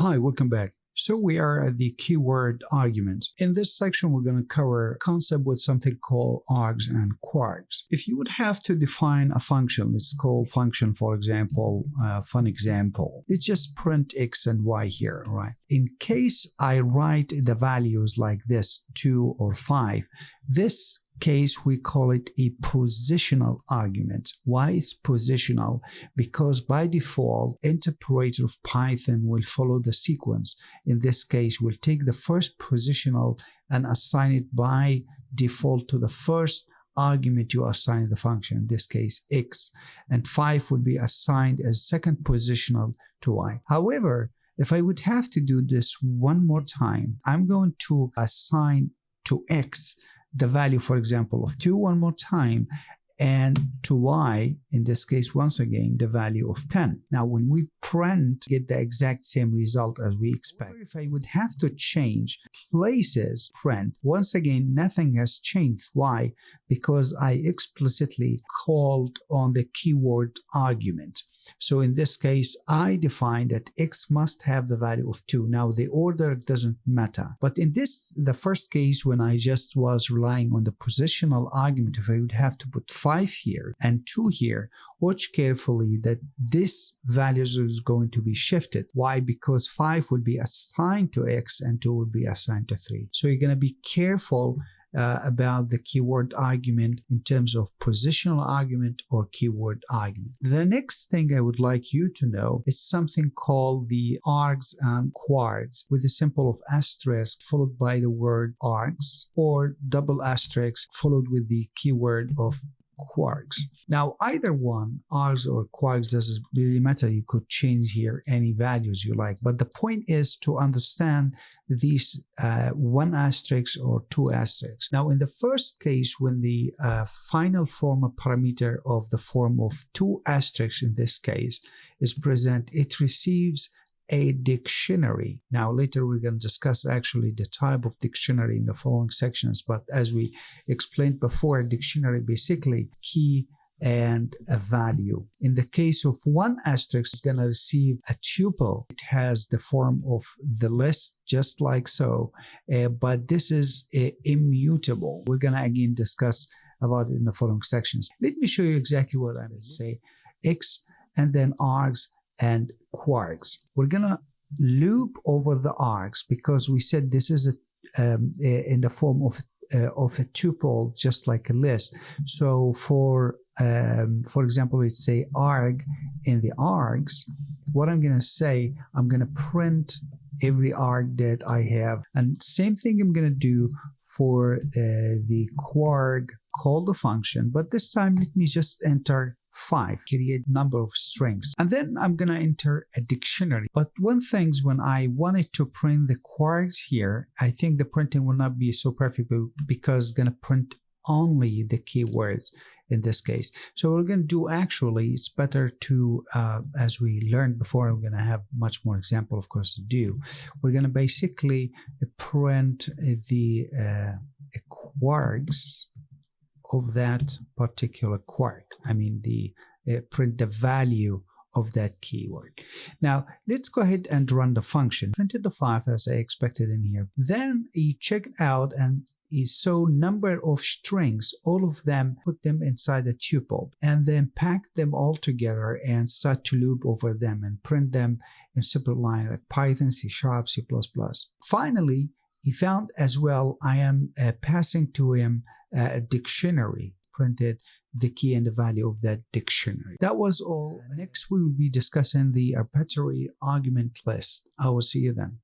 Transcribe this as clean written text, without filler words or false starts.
Hi, welcome back. So we are at the keyword argument. In this section, we're going to cover a concept with something called args and kwargs. If you would have to define a function, let's call function, for example, fun example. Let's just print x and y here, right? In case I write the values like this, 2 or 5, this case we call it a positional argument. Why it's positional? Because by default interpreter of Python will follow the sequence. In this case, we'll take the first positional and assign it by default to the first argument you assign the function, in this case x, and 5 would be assigned as second positional to y. However, if I would have to do this one more time, I'm going to assign to x the value, for example, of 2 one more time, and to y, in this case, once again, the value of 10. Now, when we print, get the exact same result as we expect. If I would have to change places, print, once again, nothing has changed. Why? Because I explicitly called on the keyword argument. So in this case, I define that x must have the value of 2. Now, the order doesn't matter. But in the first case, when I just was relying on the positional argument, if I would have to put 5 here and 2 here, watch carefully that this values is going to be shifted. Why? Because 5 would be assigned to x and 2 would be assigned to 3. So you're going to be careful about the keyword argument in terms of positional argument or keyword argument. The next thing I would like you to know is something called the args and kwargs, with a symbol of asterisk followed by the word args, or double asterisk followed with the keyword of kwargs. Now, either one, args or kwargs, doesn't really matter. You could change here any values you like, but the point is to understand these 1 asterisk or 2 asterisks. Now, in the first case, when the final formal parameter of the form of 2 asterisks in this case is present, it receives a dictionary. Now, later we're going to discuss actually the type of dictionary in the following sections, but as we explained before, a dictionary basically key and a value. In the case of 1 asterisk, it's going to receive a tuple. It has the form of the list, just like so, but this is immutable. We're going to again discuss about it in the following sections. Let me show you exactly what that is. Say x and then args and kwargs. We're gonna loop over the args because we said this is in the form of a tuple, just like a list. So for example, let's say arg in the args. What I'm gonna say, I'm gonna print every arg that I have, and same thing I'm gonna do for the kwarg. Call the function, but this time let me just enter 5, create number of strings, and then I'm gonna enter a dictionary. But one thing, when I wanted to print the kwargs here, I think the printing will not be so perfect because it's gonna print only the keywords in this case. So we're gonna do, actually, it's better to, as we learned before, we're gonna have much more example, of course, to do. We're gonna basically print the kwargs of that particular kwarg. I mean, the print the value of that keyword. Now, let's go ahead and run the function. Printed the 5 as I expected in here. Then he checked out and he saw number of strings, all of them, put them inside a tuple, and then packed them all together and start to loop over them and print them in simple line like Python, C#, C++. Finally, he found as well, I am passing to him a dictionary, printed the key and the value of that dictionary. That was all. Next, we will be discussing the arbitrary argument list. I will see you then.